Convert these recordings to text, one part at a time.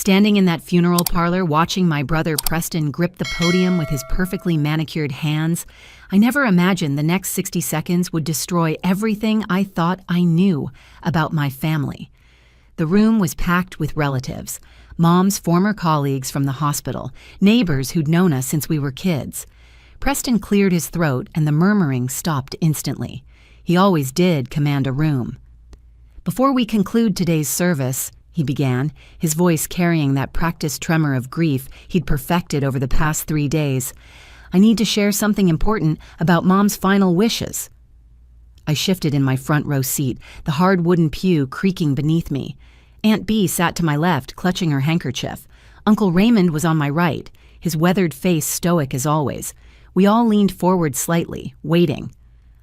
Standing in that funeral parlor, watching my brother Preston grip the podium with his perfectly manicured hands, I never imagined the next 60 seconds would destroy everything I thought I knew about my family. The room was packed with relatives, Mom's former colleagues from the hospital, neighbors who'd known us since we were kids. Preston cleared his throat and the murmuring stopped instantly. He always did command a room. "Before we conclude today's service," he began, his voice carrying that practiced tremor of grief he'd perfected over the past 3 days, "I need to share something important about Mom's final wishes." I shifted in my front row seat, the hard wooden pew creaking beneath me. Aunt Bee sat to my left, clutching her handkerchief. Uncle Raymond was on my right, his weathered face stoic as always. We all leaned forward slightly, waiting.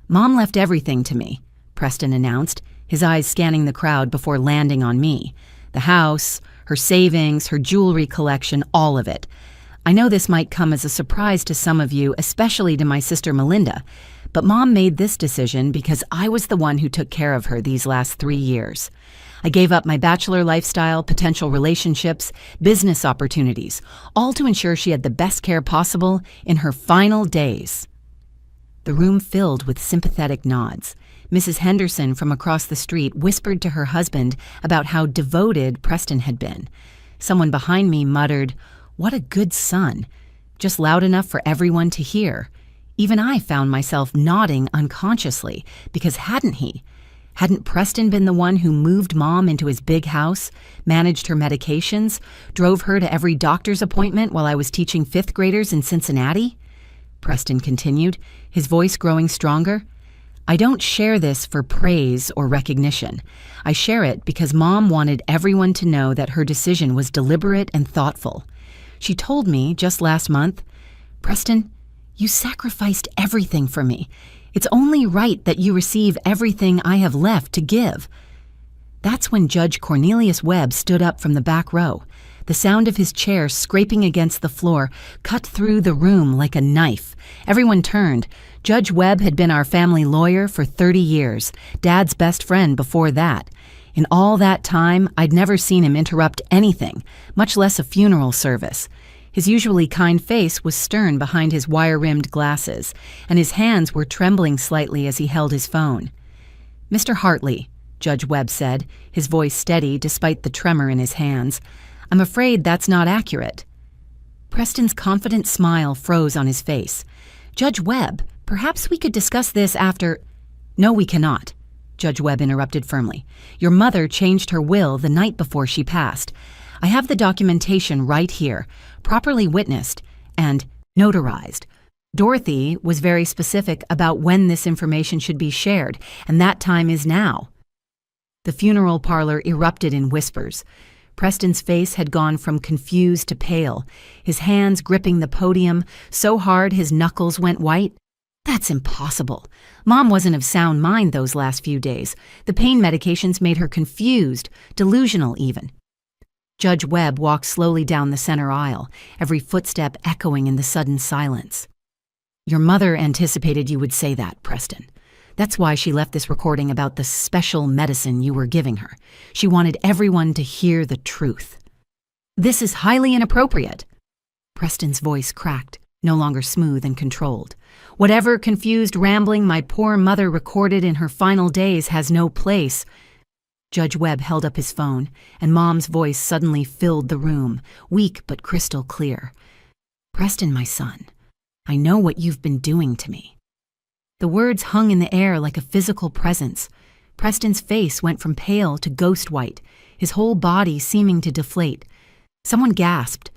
"Mom left everything to me," Preston announced, his eyes scanning the crowd before landing on me. The house, her savings, her jewelry collection, all of it. I know this might come as a surprise to some of you, especially to my sister Melinda, but Mom made this decision because I was the one who took care of her these last 3 years. I gave up my bachelor lifestyle, potential relationships, business opportunities, all to ensure she had the best care possible in her final days. The room filled with sympathetic nods. Mrs. Henderson from across the street whispered to her husband about how devoted Preston had been. Someone behind me muttered, "What a good son," just loud enough for everyone to hear. Even I found myself nodding unconsciously, because hadn't he? Hadn't Preston been the one who moved Mom into his big house, managed her medications, drove her to every doctor's appointment while I was teaching 5th graders in Cincinnati? Preston continued, his voice growing stronger. "I don't share this for praise or recognition. I share it because Mom wanted everyone to know that her decision was deliberate and thoughtful. She told me just last month, 'Preston, you sacrificed everything for me. It's only right that you receive everything I have left to give.'" That's when Judge Cornelius Webb stood up from the back row. The sound of his chair scraping against the floor cut through the room like a knife. Everyone turned. Judge Webb had been our family lawyer for 30 years, Dad's best friend before that. In all that time, I'd never seen him interrupt anything, much less a funeral service. His usually kind face was stern behind his wire-rimmed glasses, and his hands were trembling slightly as he held his phone. "Mr. Hartley," Judge Webb said, his voice steady despite the tremor in his hands, "I'm afraid that's not accurate." Preston's confident smile froze on his face. "Judge Webb, perhaps we could discuss this after—" "No, we cannot," Judge Webb interrupted firmly. "Your mother changed her will the night before she passed. I have the documentation right here, properly witnessed and notarized. Dorothy was very specific about when this information should be shared, and that time is now." The funeral parlor erupted in whispers. Preston's face had gone from confused to pale, his hands gripping the podium so hard his knuckles went white. "That's impossible. Mom wasn't of sound mind those last few days. The pain medications made her confused, delusional even." Judge Webb walked slowly down the center aisle, every footstep echoing in the sudden silence. "Your mother anticipated you would say that, Preston. That's why she left this recording about the special medicine you were giving her. She wanted everyone to hear the truth." "This is highly inappropriate." Preston's voice cracked, no longer smooth and controlled. "Whatever confused rambling my poor mother recorded in her final days has no place." Judge Webb held up his phone, and Mom's voice suddenly filled the room, weak but crystal clear. "Preston, my son, I know what you've been doing to me." The words hung in the air like a physical presence. Preston's face went from pale to ghost white, his whole body seeming to deflate. Someone gasped.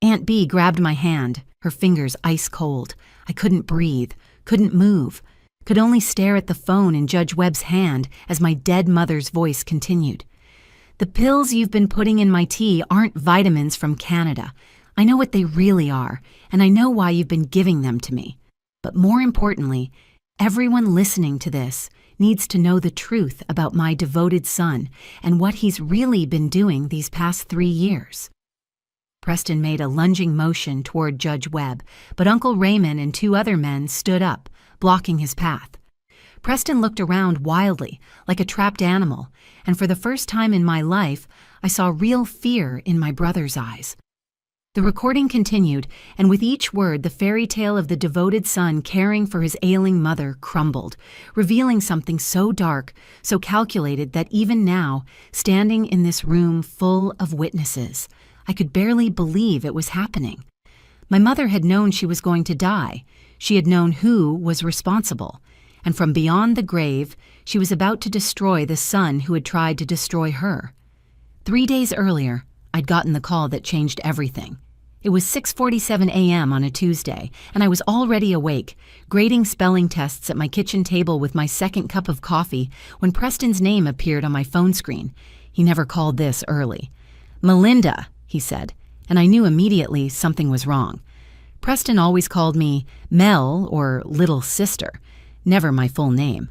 Aunt Bee grabbed my hand, her fingers ice cold. I couldn't breathe, couldn't move, could only stare at the phone in Judge Webb's hand as my dead mother's voice continued. "The pills you've been putting in my tea aren't vitamins from Canada. I know what they really are, and I know why you've been giving them to me. But more importantly, everyone listening to this needs to know the truth about my devoted son and what he's really been doing these past 3 years." Preston made a lunging motion toward Judge Webb, but Uncle Raymond and 2 other men stood up, blocking his path. Preston looked around wildly, like a trapped animal, and for the first time in my life, I saw real fear in my brother's eyes. The recording continued, and with each word, the fairy tale of the devoted son caring for his ailing mother crumbled, revealing something so dark, so calculated that even now, standing in this room full of witnesses, I could barely believe it was happening. My mother had known she was going to die. She had known who was responsible. And from beyond the grave, she was about to destroy the son who had tried to destroy her. 3 days earlier, I'd gotten the call that changed everything. It was 6:47 a.m. on a Tuesday, and I was already awake, grading spelling tests at my kitchen table with my second cup of coffee when Preston's name appeared on my phone screen. He never called this early. "Melinda," he said, and I knew immediately something was wrong. Preston always called me Mel or Little Sister, never my full name.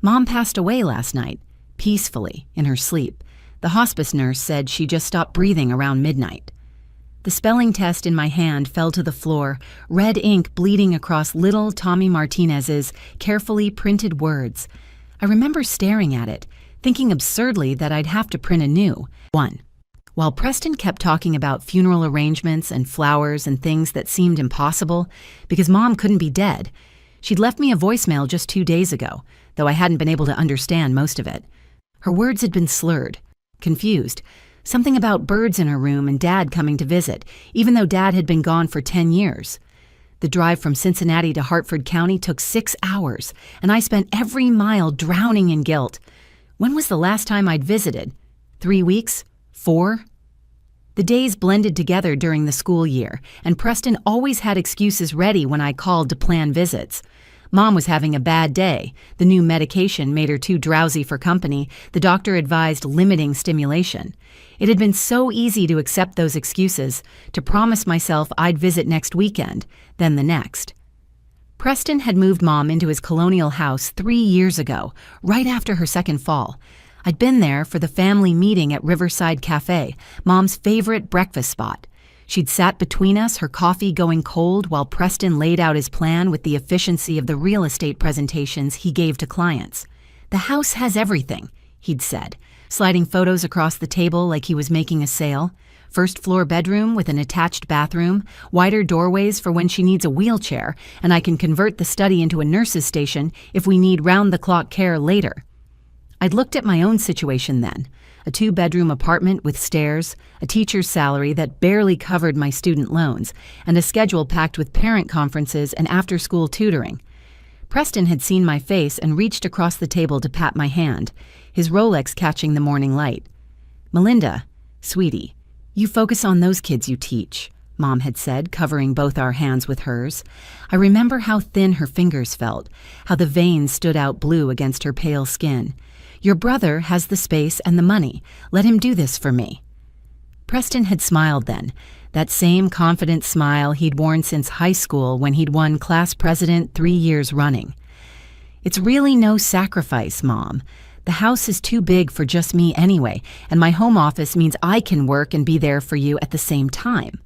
Mom passed away last night, peacefully, in her sleep. The hospice nurse said she just stopped breathing around midnight. The spelling test in my hand fell to the floor, red ink bleeding across little Tommy Martinez's carefully printed words. I remember staring at it, thinking absurdly that I'd have to print a new one. While Preston kept talking about funeral arrangements and flowers and things that seemed impossible, because Mom couldn't be dead. She'd left me a voicemail just 2 days ago, though I hadn't been able to understand most of it. Her words had been slurred, confused. Something about birds in her room and Dad coming to visit, even though Dad had been gone for 10 years. The drive from Cincinnati to Hartford County took 6 hours, and I spent every mile drowning in guilt. When was the last time I'd visited? 3 weeks? 4? The days blended together during the school year, and Preston always had excuses ready when I called to plan visits. Mom was having a bad day. The new medication made her too drowsy for company. The doctor advised limiting stimulation. It had been so easy to accept those excuses, to promise myself I'd visit next weekend, then the next. Preston had moved Mom into his colonial house 3 years ago, right after her second fall. I'd been there for the family meeting at Riverside Cafe, Mom's favorite breakfast spot. She'd sat between us, her coffee going cold, while Preston laid out his plan with the efficiency of the real estate presentations he gave to clients. "The house has everything," he'd said, sliding photos across the table like he was making a sale. First floor bedroom with an attached bathroom, wider doorways for when she needs a wheelchair, and I can convert the study into a nurse's station if we need round-the-clock care later. I'd looked at my own situation then. A 2-bedroom apartment with stairs, a teacher's salary that barely covered my student loans, and a schedule packed with parent conferences and after-school tutoring. Preston had seen my face and reached across the table to pat my hand, his Rolex catching the morning light. "Melinda, sweetie, you focus on those kids you teach," Mom had said, covering both our hands with hers. I remember how thin her fingers felt, how the veins stood out blue against her pale skin. "Your brother has the space and the money. Let him do this for me." Preston had smiled then, that same confident smile he'd worn since high school when he'd won class president 3 years running. "It's really no sacrifice, Mom. The house is too big for just me anyway, and my home office means I can work and be there for you at the same time."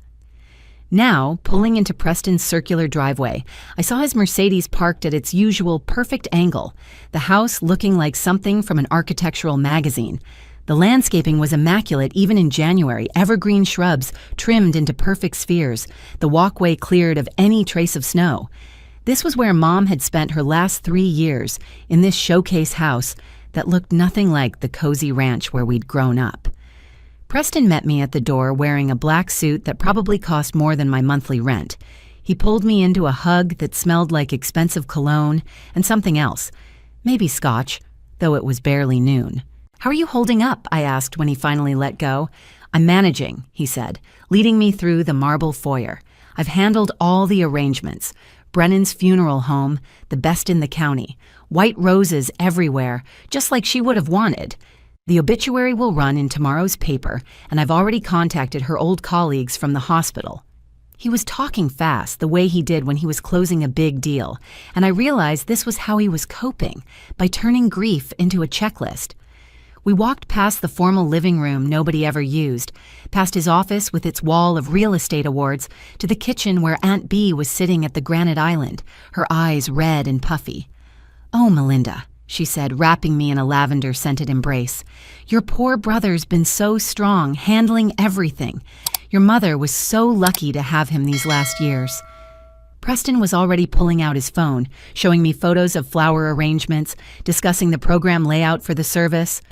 Now, pulling into Preston's circular driveway, I saw his Mercedes parked at its usual perfect angle, the house looking like something from an architectural magazine. The landscaping was immaculate even in January, evergreen shrubs trimmed into perfect spheres, the walkway cleared of any trace of snow. This was where Mom had spent her last 3 years, in this showcase house that looked nothing like the cozy ranch where we'd grown up. Preston met me at the door wearing a black suit that probably cost more than my monthly rent. He pulled me into a hug that smelled like expensive cologne and something else, maybe scotch, though it was barely noon. "How are you holding up?" I asked when he finally let go. "I'm managing," he said, leading me through the marble foyer. "I've handled all the arrangements. Brennan's funeral home, the best in the county. White roses everywhere, just like she would have wanted. The obituary will run in tomorrow's paper, and I've already contacted her old colleagues from the hospital." He was talking fast, the way he did when he was closing a big deal, and I realized this was how he was coping, by turning grief into a checklist. We walked past the formal living room nobody ever used, past his office with its wall of real estate awards, to the kitchen where Aunt Bee was sitting at the granite island, her eyes red and puffy. "Oh, Melinda," she said, wrapping me in a lavender-scented embrace. "Your poor brother's been so strong, handling everything. Your mother was so lucky to have him these last years." Preston was already pulling out his phone, showing me photos of flower arrangements, discussing the program layout for the service.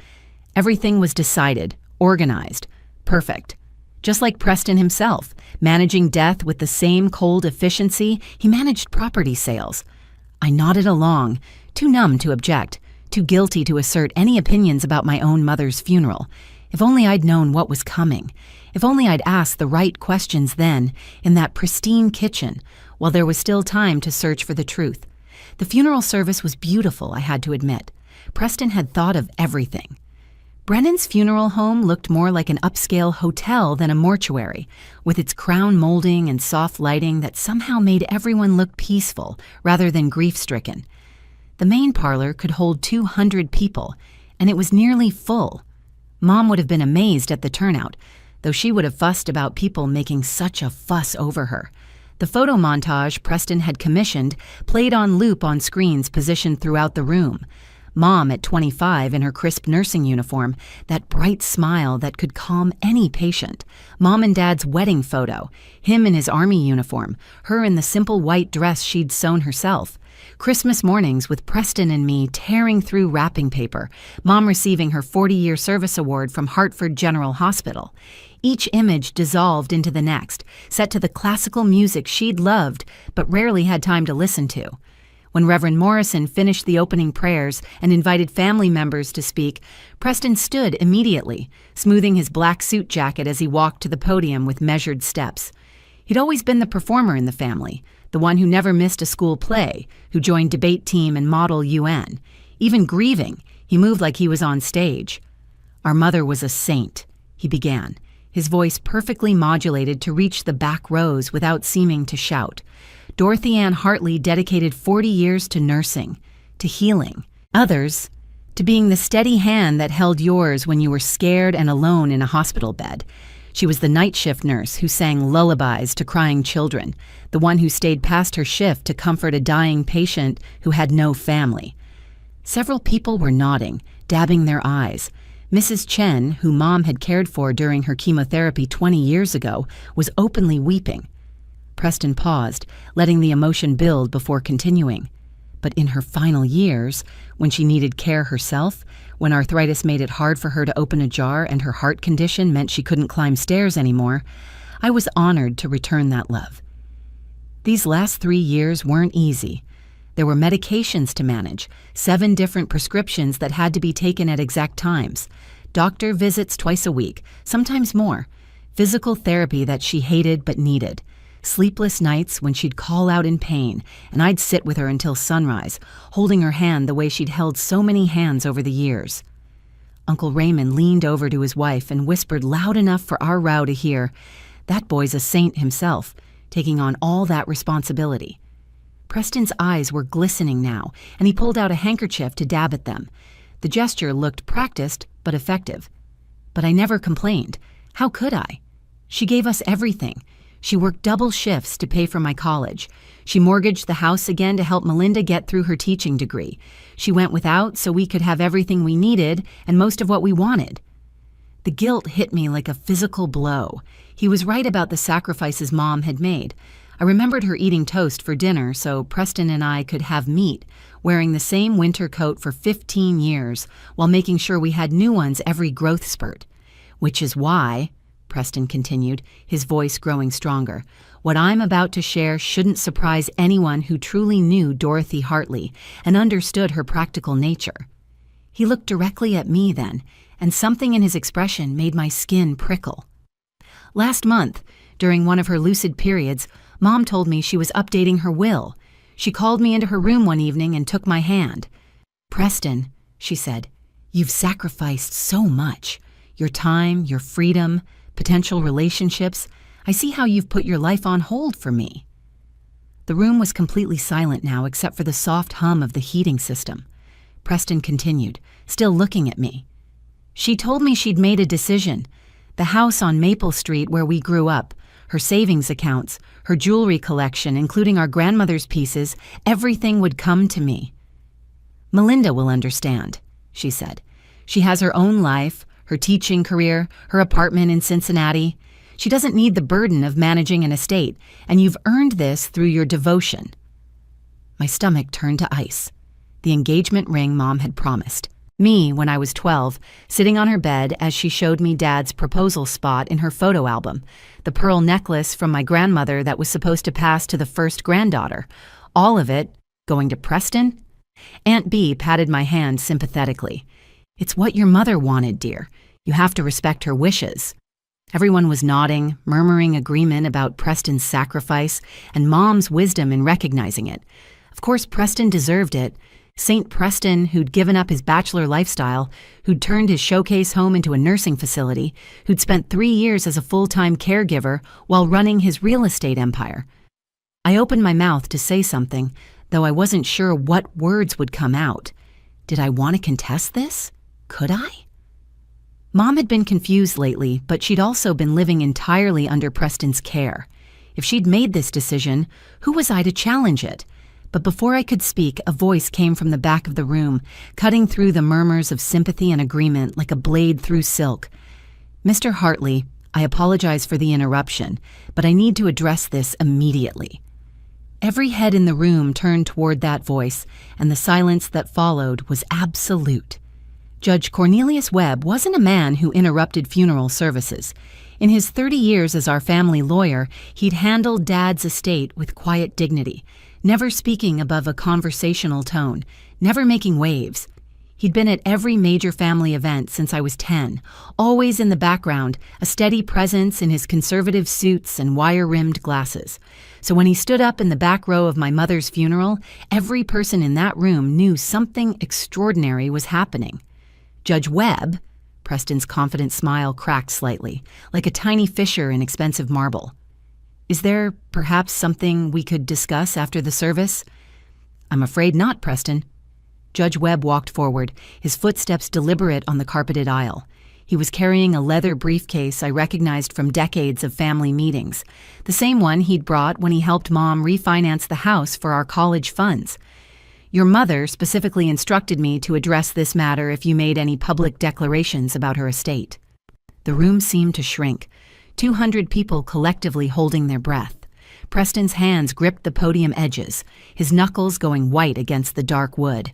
Everything was decided, organized, perfect. Just like Preston himself, managing death with the same cold efficiency he managed property sales. I nodded along, too numb to object, too guilty to assert any opinions about my own mother's funeral. If only I'd known what was coming. If only I'd asked the right questions then, in that pristine kitchen, while there was still time to search for the truth. The funeral service was beautiful, I had to admit. Preston had thought of everything. Brennan's funeral home looked more like an upscale hotel than a mortuary, with its crown molding and soft lighting that somehow made everyone look peaceful rather than grief-stricken. The main parlor could hold 200 people, and it was nearly full. Mom would have been amazed at the turnout, though she would have fussed about people making such a fuss over her. The photo montage Preston had commissioned played on loop on screens positioned throughout the room. Mom at 25 in her crisp nursing uniform, that bright smile that could calm any patient. Mom and Dad's wedding photo, him in his army uniform, her in the simple white dress she'd sewn herself. Christmas mornings with Preston and me tearing through wrapping paper, Mom receiving her 40-year service award from Hartford General Hospital. Each image dissolved into the next, set to the classical music she'd loved but rarely had time to listen to. When Reverend Morrison finished the opening prayers and invited family members to speak, Preston stood immediately, smoothing his black suit jacket as he walked to the podium with measured steps. He'd always been the performer in the family, the one who never missed a school play, who joined debate team and Model UN. Even grieving, he moved like he was on stage. "Our mother was a saint," he began, his voice perfectly modulated to reach the back rows without seeming to shout. "Dorothy Ann Hartley dedicated 40 years to nursing, to healing. Others, to being the steady hand that held yours when you were scared and alone in a hospital bed. She was the night shift nurse who sang lullabies to crying children, the one who stayed past her shift to comfort a dying patient who had no family." Several people were nodding, dabbing their eyes. Mrs. Chen, who Mom had cared for during her chemotherapy 20 years ago, was openly weeping. Preston paused, letting the emotion build before continuing. But in her final years, when she needed care herself, when arthritis made it hard for her to open a jar and her heart condition meant she couldn't climb stairs anymore, I was honored to return that love. These last 3 years weren't easy. There were medications to manage, 7 different prescriptions that had to be taken at exact times, doctor visits twice a week, sometimes more, physical therapy that she hated but needed, sleepless nights when she'd call out in pain, and I'd sit with her until sunrise, holding her hand the way she'd held so many hands over the years. Uncle Raymond leaned over to his wife and whispered loud enough for our row to hear, "That boy's a saint himself, taking on all that responsibility." Preston's eyes were glistening now, and he pulled out a handkerchief to dab at them. The gesture looked practiced but effective. But I never complained. How could I? She gave us everything. She worked double shifts to pay for my college. She mortgaged the house again to help Melinda get through her teaching degree. She went without so we could have everything we needed and most of what we wanted. The guilt hit me like a physical blow. He was right about the sacrifices Mom had made. I remembered her eating toast for dinner so Preston and I could have meat, wearing the same winter coat for 15 years while making sure we had new ones every growth spurt. Which is why, Preston continued, his voice growing stronger, what I'm about to share shouldn't surprise anyone who truly knew Dorothy Hartley and understood her practical nature. He looked directly at me then, and something in his expression made my skin prickle. Last month, during one of her lucid periods, Mom told me she was updating her will. She called me into her room one evening and took my hand. "Preston," she said, "you've sacrificed so much. Your time, your freedom, potential relationships. I see how you've put your life on hold for me." The room was completely silent now except for the soft hum of the heating system. Preston continued, still looking at me. "She told me she'd made a decision. The house on Maple Street where we grew up, her savings accounts, her jewelry collection, including our grandmother's pieces, everything would come to me." "Melinda will understand," she said. "She has her own life, her teaching career, her apartment in Cincinnati. She doesn't need the burden of managing an estate, and you've earned this through your devotion." My stomach turned to ice. The engagement ring Mom had promised. Me, when I was 12, sitting on her bed as she showed me Dad's proposal spot in her photo album, the pearl necklace from my grandmother that was supposed to pass to the first granddaughter. All of it going to Preston? Aunt B patted my hand sympathetically. "It's what your mother wanted, dear. You have to respect her wishes." Everyone was nodding, murmuring agreement about Preston's sacrifice and Mom's wisdom in recognizing it. Of course, Preston deserved it. St. Preston, who'd given up his bachelor lifestyle, who'd turned his showcase home into a nursing facility, who'd spent 3 years as a full-time caregiver while running his real estate empire. I opened my mouth to say something, though I wasn't sure what words would come out. Did I want to contest this? Could I? Mom had been confused lately, but she'd also been living entirely under Preston's care. If she'd made this decision, who was I to challenge it? But before I could speak, a voice came from the back of the room, cutting through the murmurs of sympathy and agreement like a blade through silk. "Mr. Hartley, I apologize for the interruption, but I need to address this immediately." Every head in the room turned toward that voice, and the silence that followed was absolute. Judge Cornelius Webb wasn't a man who interrupted funeral services. In his 30 years as our family lawyer, he'd handled Dad's estate with quiet dignity, never speaking above a conversational tone, never making waves. He'd been at every major family event since I was 10, always in the background, a steady presence in his conservative suits and wire-rimmed glasses. So when he stood up in the back row of my mother's funeral, every person in that room knew something extraordinary was happening. Judge Webb, Preston's confident smile cracked slightly, like a tiny fissure in expensive marble. "Is there perhaps something we could discuss after the service?" "I'm afraid not, Preston." Judge Webb walked forward, his footsteps deliberate on the carpeted aisle. He was carrying a leather briefcase I recognized from decades of family meetings, the same one he'd brought when he helped Mom refinance the house for our college funds. "Your mother specifically instructed me to address this matter if you made any public declarations about her estate." The room seemed to shrink, 200 people collectively holding their breath. Preston's hands gripped the podium edges, his knuckles going white against the dark wood.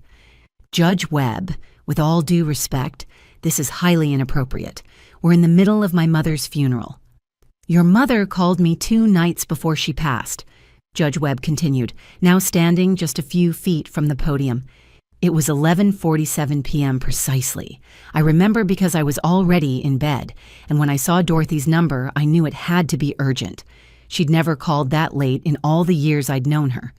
"Judge Webb, with all due respect, this is highly inappropriate. We're in the middle of my mother's funeral." "Your mother called me 2 nights before she passed," Judge Webb continued, now standing just a few feet from the podium. "It was 11:47 p.m. precisely. I remember because I was already in bed, and when I saw Dorothy's number, I knew it had to be urgent. She'd never called that late in all the years I'd known her."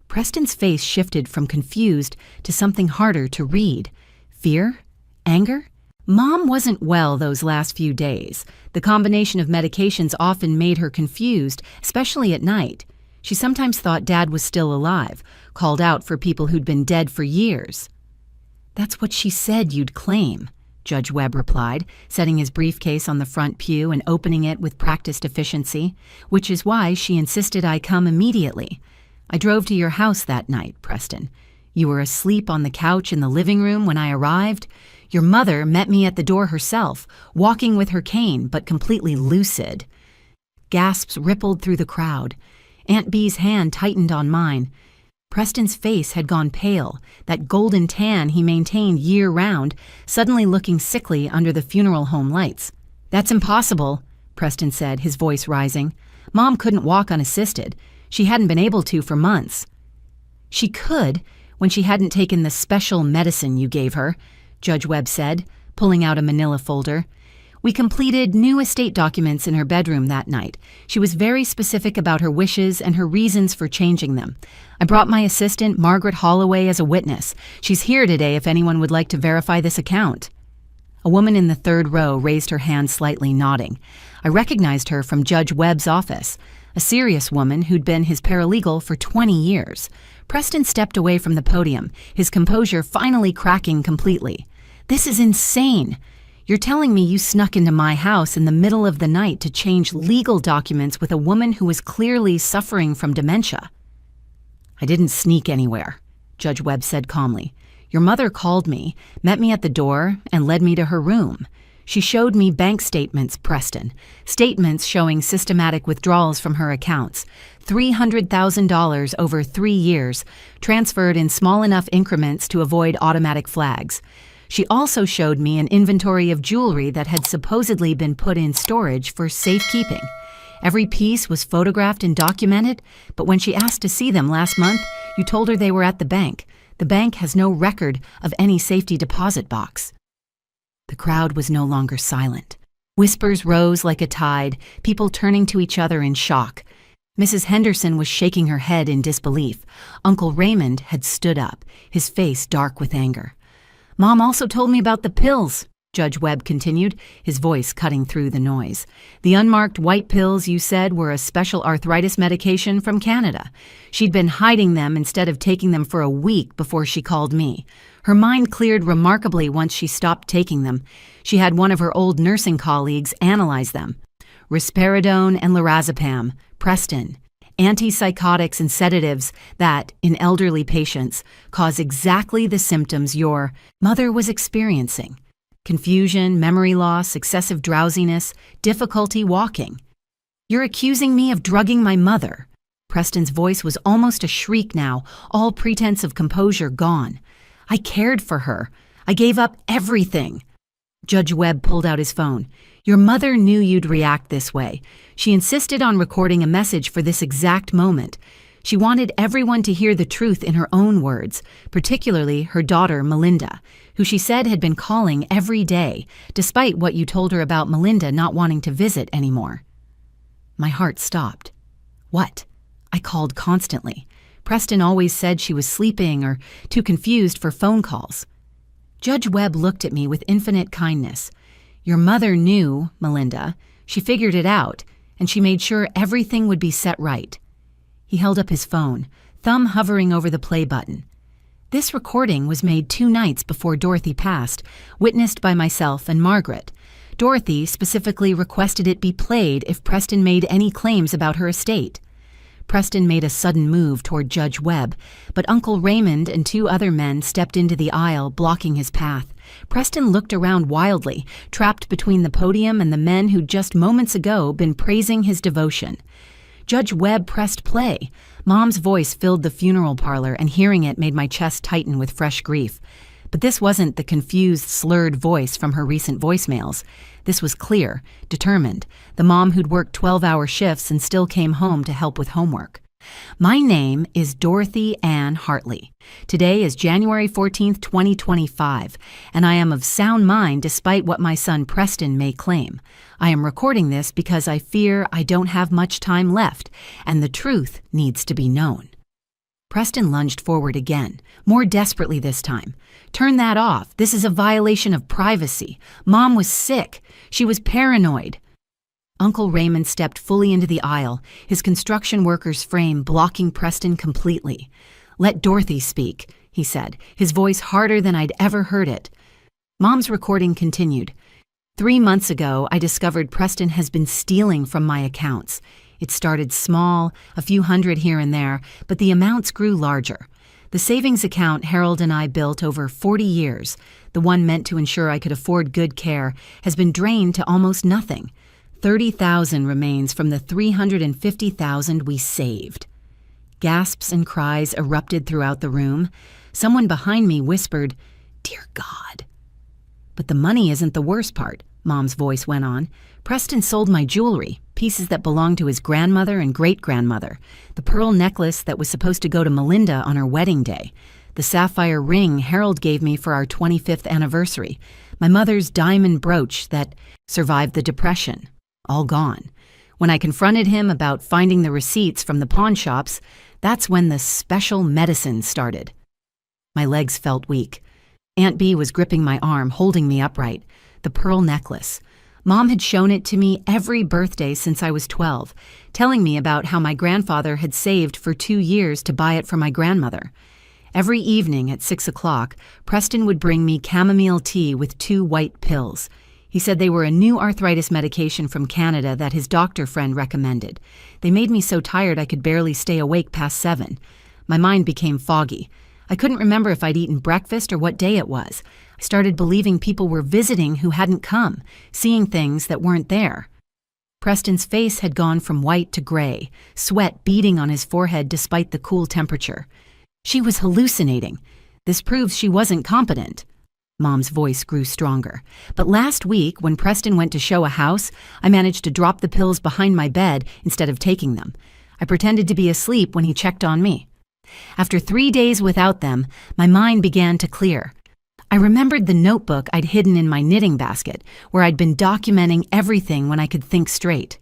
Preston's face shifted from confused to something harder to read. Fear? Anger? Mom wasn't well those last few days. The combination of medications often made her confused, especially at night. She sometimes thought Dad was still alive, called out for people who'd been dead for years. "That's what she said you'd claim," Judge Webb replied, setting his briefcase on the front pew and opening it with practiced efficiency, "which is why she insisted I come immediately. I drove to your house that night, Preston. You were asleep on the couch in the living room when I arrived. Your mother met me at the door herself, walking with her cane, but completely lucid." Gasps rippled through the crowd. Aunt B's hand tightened on mine. Preston's face had gone pale, that golden tan he maintained year-round, suddenly looking sickly under the funeral home lights. "That's impossible," Preston said, his voice rising. "Mom couldn't walk unassisted. She hadn't been able to for months." "She could, when she hadn't taken the special medicine you gave her," Judge Webb said, pulling out a manila folder. "We completed new estate documents in her bedroom that night. She was very specific about her wishes and her reasons for changing them. I brought my assistant, Margaret Holloway, as a witness. She's here today if anyone would like to verify this account." A woman in the third row raised her hand slightly, nodding. I recognized her from Judge Webb's office, a serious woman who'd been his paralegal for 20 years. Preston stepped away from the podium, his composure finally cracking completely. "This is insane. You're telling me you snuck into my house in the middle of the night to change legal documents with a woman who was clearly suffering from dementia." "I didn't sneak anywhere," Judge Webb said calmly. Your mother called me, met me at the door, and led me to her room. She showed me bank statements, Preston. Statements showing systematic withdrawals from her accounts. $300,000 over 3 years, transferred in small enough increments to avoid automatic flags. She also showed me an inventory of jewelry that had supposedly been put in storage for safekeeping. Every piece was photographed and documented, but when she asked to see them last month, you told her they were at the bank. The bank has no record of any safety deposit box. The crowd was no longer silent. Whispers rose like a tide, people turning to each other in shock. Mrs. Henderson was shaking her head in disbelief. Uncle Raymond had stood up, his face dark with anger. "Mom also told me about the pills," Judge Webb continued, his voice cutting through the noise. "The unmarked white pills you said were a special arthritis medication from Canada. She'd been hiding them instead of taking them for a week before she called me. Her mind cleared remarkably once she stopped taking them. She had one of her old nursing colleagues analyze them. Risperidone and lorazepam, Preston, antipsychotics and sedatives that, in elderly patients, cause exactly the symptoms your mother was experiencing. Confusion, memory loss, excessive drowsiness, difficulty walking. You're accusing me of drugging my mother." Preston's voice was almost a shriek now, all pretense of composure gone. "I cared for her. I gave up everything." Judge Webb pulled out his phone. "Your mother knew you'd react this way. She insisted on recording a message for this exact moment. She wanted everyone to hear the truth in her own words, particularly her daughter, Melinda, who she said had been calling every day, despite what you told her about Melinda not wanting to visit anymore." My heart stopped. What? I called constantly. Preston always said she was sleeping or too confused for phone calls. Judge Webb looked at me with infinite kindness. "Your mother knew, Melinda. She figured it out, and she made sure everything would be set right." He held up his phone, thumb hovering over the play button. "This recording was made 2 nights before Dorothy passed, witnessed by myself and Margaret. Dorothy specifically requested it be played if Preston made any claims about her estate." Preston made a sudden move toward Judge Webb, but Uncle Raymond and 2 other men stepped into the aisle, blocking his path. Preston looked around wildly, trapped between the podium and the men who'd just moments ago been praising his devotion. Judge Webb pressed play. Mom's voice filled the funeral parlor, and hearing it made my chest tighten with fresh grief. But this wasn't the confused, slurred voice from her recent voicemails. This was clear, determined, the mom who'd worked 12-hour shifts and still came home to help with homework. "My name is Dorothy Ann Hartley. Today is January 14th, 2025, and I am of sound mind despite what my son Preston may claim. I am recording this because I fear I don't have much time left, and the truth needs to be known." Preston lunged forward again, more desperately this time. "Turn that off. This is a violation of privacy. Mom was sick. She was paranoid." Uncle Raymond stepped fully into the aisle, his construction worker's frame blocking Preston completely. "Let Dorothy speak," he said, his voice harder than I'd ever heard it. Mom's recording continued. 3 months ago, I discovered Preston has been stealing from my accounts. It started small, a few hundred here and there, but the amounts grew larger. The savings account Harold and I built over 40 years, the one meant to ensure I could afford good care, has been drained to almost nothing. 30,000 remains from the 350,000 we saved. Gasps and cries erupted throughout the room. Someone behind me whispered, "Dear God." "But the money isn't the worst part," Mom's voice went on. "Preston sold my jewelry, pieces that belonged to his grandmother and great-grandmother, the pearl necklace that was supposed to go to Melinda on her wedding day, the sapphire ring Harold gave me for our 25th anniversary, my mother's diamond brooch that survived the Depression. All gone. When I confronted him about finding the receipts from the pawn shops, that's when the special medicine started." My legs felt weak. Aunt Bee was gripping my arm, holding me upright. The pearl necklace. Mom had shown it to me every birthday since I was 12, telling me about how my grandfather had saved for 2 years to buy it for my grandmother. Every evening at 6 o'clock, Preston would bring me chamomile tea with 2 white pills. He said they were a new arthritis medication from Canada that his doctor friend recommended. They made me so tired I could barely stay awake past 7. My mind became foggy. I couldn't remember if I'd eaten breakfast or what day it was. I started believing people were visiting who hadn't come, seeing things that weren't there. Preston's face had gone from white to gray, sweat beading on his forehead despite the cool temperature. She was hallucinating. This proves she wasn't competent. Mom's voice grew stronger. But last week, when Preston went to show a house, I managed to drop the pills behind my bed instead of taking them. I pretended to be asleep when he checked on me. After 3 days without them, my mind began to clear. I remembered the notebook I'd hidden in my knitting basket, where I'd been documenting everything when I could think straight.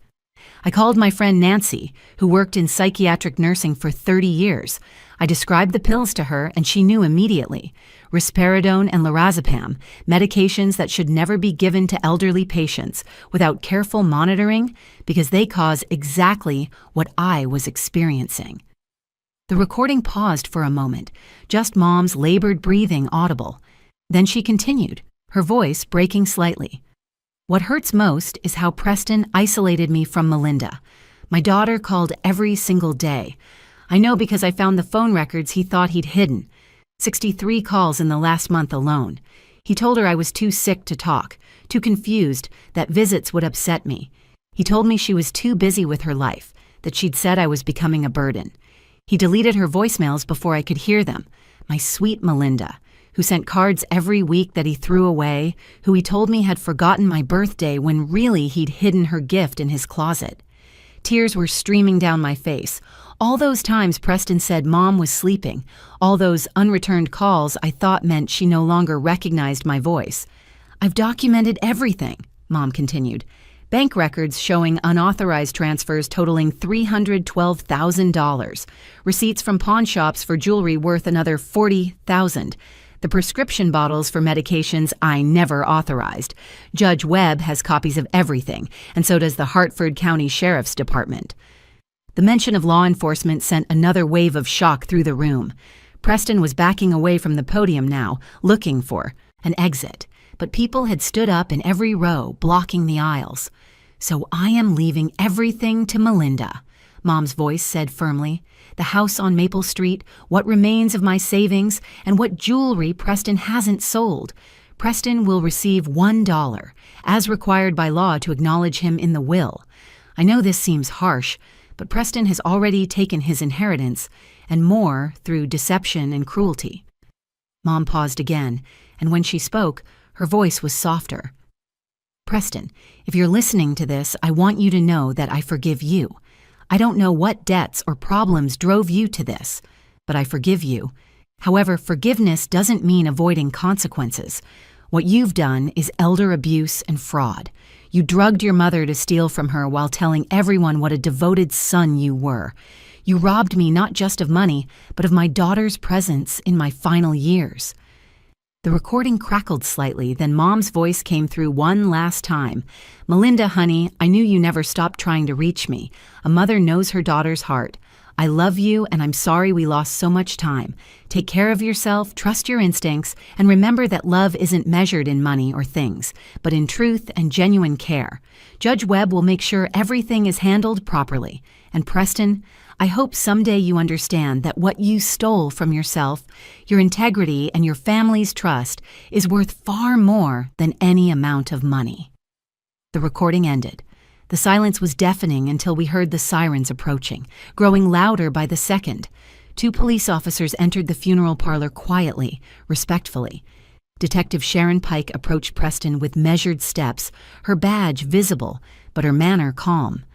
I called my friend Nancy, who worked in psychiatric nursing for 30 years. I described the pills to her, and she knew immediately. Risperidone and lorazepam, medications that should never be given to elderly patients without careful monitoring because they cause exactly what I was experiencing. The recording paused for a moment, just Mom's labored breathing audible. Then she continued, her voice breaking slightly. What hurts most is how Preston isolated me from Melinda. My daughter called every single day. I know because I found the phone records he thought he'd hidden. 63 calls in the last month alone. He told her I was too sick to talk, too confused, that visits would upset me. He told me she was too busy with her life, that she'd said I was becoming a burden. He deleted her voicemails before I could hear them. My sweet Melinda, who sent cards every week that he threw away, who he told me had forgotten my birthday when really he'd hidden her gift in his closet. Tears were streaming down my face. All those times Preston said Mom was sleeping, all those unreturned calls I thought meant she no longer recognized my voice. I've documented everything, Mom continued. Bank records showing unauthorized transfers totaling $312,000. Receipts from pawn shops for jewelry worth another $40,000. The prescription bottles for medications I never authorized. Judge Webb has copies of everything, and so does the Hartford County Sheriff's Department. The mention of law enforcement sent another wave of shock through the room. Preston was backing away from the podium now, looking for an exit. But people had stood up in every row, blocking the aisles. So I am leaving everything to Melinda, Mom's voice said firmly. The house on Maple Street, what remains of my savings, and what jewelry Preston hasn't sold. Preston will receive $1, as required by law to acknowledge him in the will. I know this seems harsh, but Preston has already taken his inheritance, and more through deception and cruelty. Mom paused again, and when she spoke, her voice was softer. Preston, if you're listening to this, I want you to know that I forgive you. I don't know what debts or problems drove you to this, but I forgive you. However, forgiveness doesn't mean avoiding consequences. What you've done is elder abuse and fraud. You drugged your mother to steal from her while telling everyone what a devoted son you were. You robbed me not just of money, but of my daughter's presence in my final years. The recording crackled slightly, then Mom's voice came through one last time. Melinda, honey, I knew you never stopped trying to reach me. A mother knows her daughter's heart. I love you, and I'm sorry we lost so much time. Take care of yourself, trust your instincts, and remember that love isn't measured in money or things, but in truth and genuine care. Judge Webb will make sure everything is handled properly. And Preston, I hope someday you understand that what you stole from yourself, your integrity, and your family's trust is worth far more than any amount of money. The recording ended. The silence was deafening until we heard the sirens approaching, growing louder by the second. 2 police officers entered the funeral parlor quietly, respectfully. Detective Sharon Pike approached Preston with measured steps, her badge visible, but her manner calm.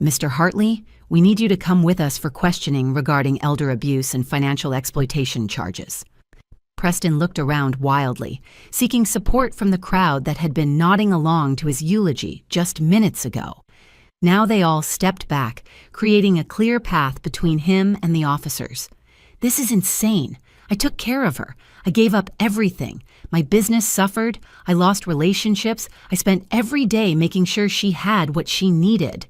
Mr. Hartley, we need you to come with us for questioning regarding elder abuse and financial exploitation charges. Preston looked around wildly, seeking support from the crowd that had been nodding along to his eulogy just minutes ago. Now they all stepped back, creating a clear path between him and the officers. This is insane. I took care of her. I gave up everything. My business suffered. I lost relationships. I spent every day making sure she had what she needed.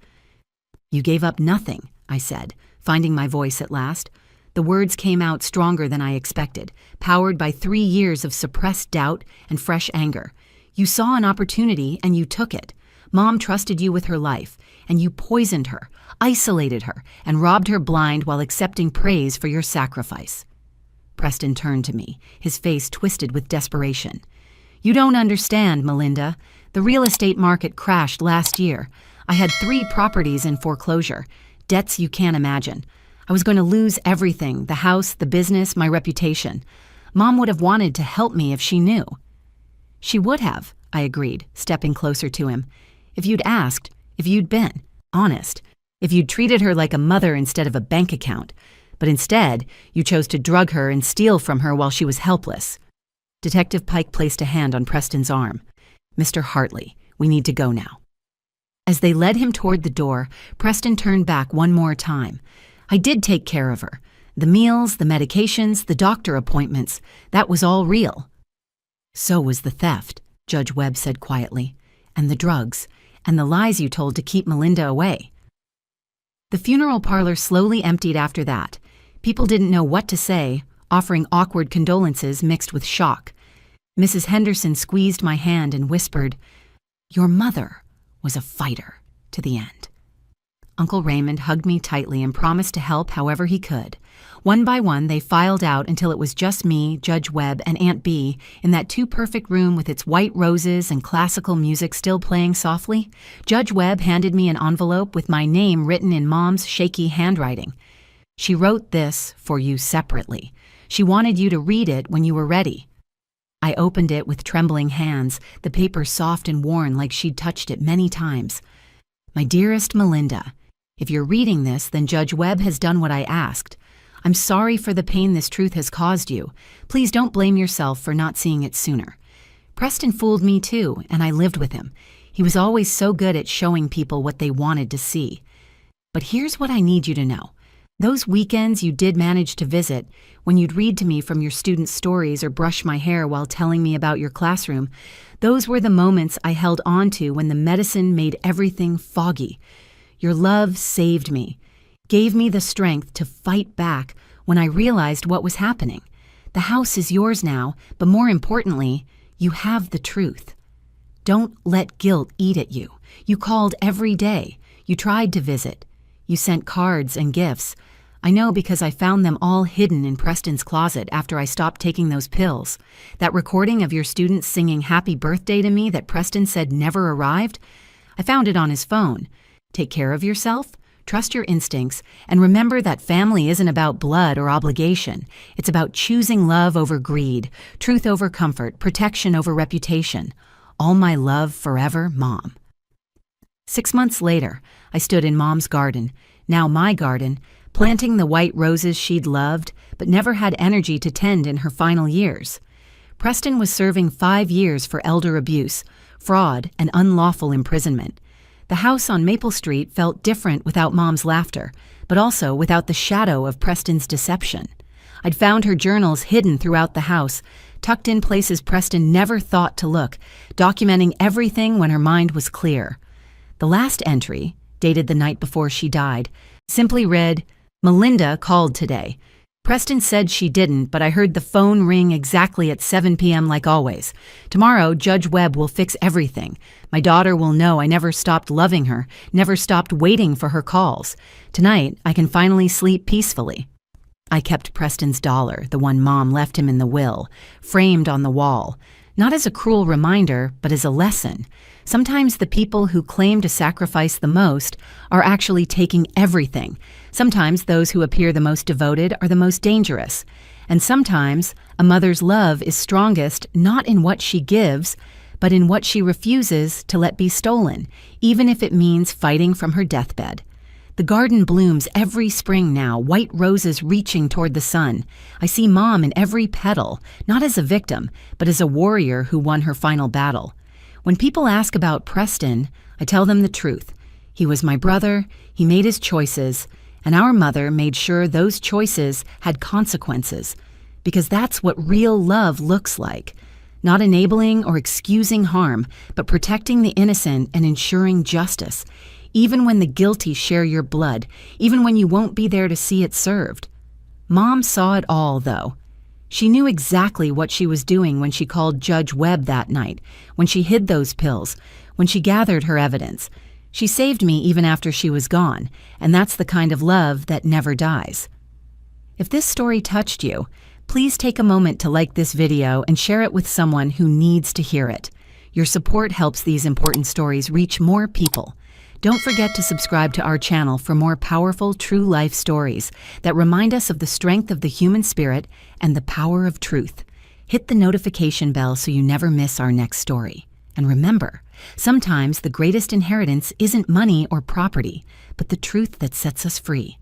You gave up nothing, I said, finding my voice at last. The words came out stronger than I expected, powered by 3 years of suppressed doubt and fresh anger. You saw an opportunity and you took it. Mom trusted you with her life, and you poisoned her, isolated her, and robbed her blind while accepting praise for your sacrifice. Preston turned to me, his face twisted with desperation. "You don't understand, Melinda. The real estate market crashed last year. I had 3 properties in foreclosure, debts you can't imagine. I was going to lose everything, the house, the business, my reputation. Mom would have wanted to help me if she knew." "She would have," I agreed, stepping closer to him. "If you'd asked, if you'd been honest, if you'd treated her like a mother instead of a bank account. But instead, you chose to drug her and steal from her while she was helpless." Detective Pike placed a hand on Preston's arm. "Mr. Hartley, we need to go now." As they led him toward the door, Preston turned back one more time. "I did take care of her. The meals, the medications, the doctor appointments, that was all real." "So was the theft," Judge Webb said quietly, "and the drugs, and the lies you told to keep Melinda away." The funeral parlor slowly emptied after that. People didn't know what to say, offering awkward condolences mixed with shock. Mrs. Henderson squeezed my hand and whispered, "Your mother was a fighter to the end." Uncle Raymond hugged me tightly and promised to help however he could. One by one, they filed out until it was just me, Judge Webb, and Aunt Bee in that too-perfect room with its white roses and classical music still playing softly. Judge Webb handed me an envelope with my name written in Mom's shaky handwriting. "She wrote this for you separately. She wanted you to read it when you were ready." I opened it with trembling hands, the paper soft and worn like she'd touched it many times. "My dearest Melinda, if you're reading this, then Judge Webb has done what I asked. I'm sorry for the pain this truth has caused you. Please don't blame yourself for not seeing it sooner. Preston fooled me too, and I lived with him. He was always so good at showing people what they wanted to see. But here's what I need you to know. Those weekends you did manage to visit, when you'd read to me from your students' stories or brush my hair while telling me about your classroom, those were the moments I held on to when the medicine made everything foggy. Your love saved me, gave me the strength to fight back when I realized what was happening. The house is yours now, but more importantly, you have the truth. Don't let guilt eat at you. You called every day. You tried to visit. You sent cards and gifts. I know because I found them all hidden in Preston's closet after I stopped taking those pills. That recording of your students singing happy birthday to me that Preston said never arrived, I found it on his phone. Take care of yourself, trust your instincts, and remember that family isn't about blood or obligation. It's about choosing love over greed, truth over comfort, protection over reputation. All my love forever, Mom." 6 months later, I stood in Mom's garden, now my garden, planting the white roses she'd loved but never had energy to tend in her final years. Preston was serving 5 years for elder abuse, fraud, and unlawful imprisonment. The house on Maple Street felt different without Mom's laughter, but also without the shadow of Preston's deception. I'd found her journals hidden throughout the house, tucked in places Preston never thought to look, documenting everything when her mind was clear. The last entry, dated the night before she died, simply read, "Melinda called today. Preston said she didn't, but I heard the phone ring exactly at 7 p.m. like always. Tomorrow, Judge Webb will fix everything. My daughter will know I never stopped loving her, never stopped waiting for her calls. Tonight, I can finally sleep peacefully." I kept Preston's dollar, the one Mom left him in the will, framed on the wall, not as a cruel reminder, but as a lesson. Sometimes the people who claim to sacrifice the most are actually taking everything. Sometimes those who appear the most devoted are the most dangerous. And sometimes a mother's love is strongest not in what she gives, but in what she refuses to let be stolen, even if it means fighting from her deathbed. The garden blooms every spring now, white roses reaching toward the sun. I see Mom in every petal, not as a victim, but as a warrior who won her final battle. When people ask about Preston, I tell them the truth. He was my brother, he made his choices, and our mother made sure those choices had consequences. Because that's what real love looks like. Not enabling or excusing harm, but protecting the innocent and ensuring justice. Even when the guilty share your blood, even when you won't be there to see it served. Mom saw it all, though. She knew exactly what she was doing when she called Judge Webb that night, when she hid those pills, when she gathered her evidence. She saved me even after she was gone, and that's the kind of love that never dies. If this story touched you, Please take a moment to like this video and share it with someone who needs to hear it. Your support helps these important stories reach more people. Don't forget to subscribe to our channel for more powerful true life stories that remind us of the strength of the human spirit and the power of truth. Hit the notification bell so you never miss our next story. And remember, sometimes the greatest inheritance isn't money or property, but the truth that sets us free.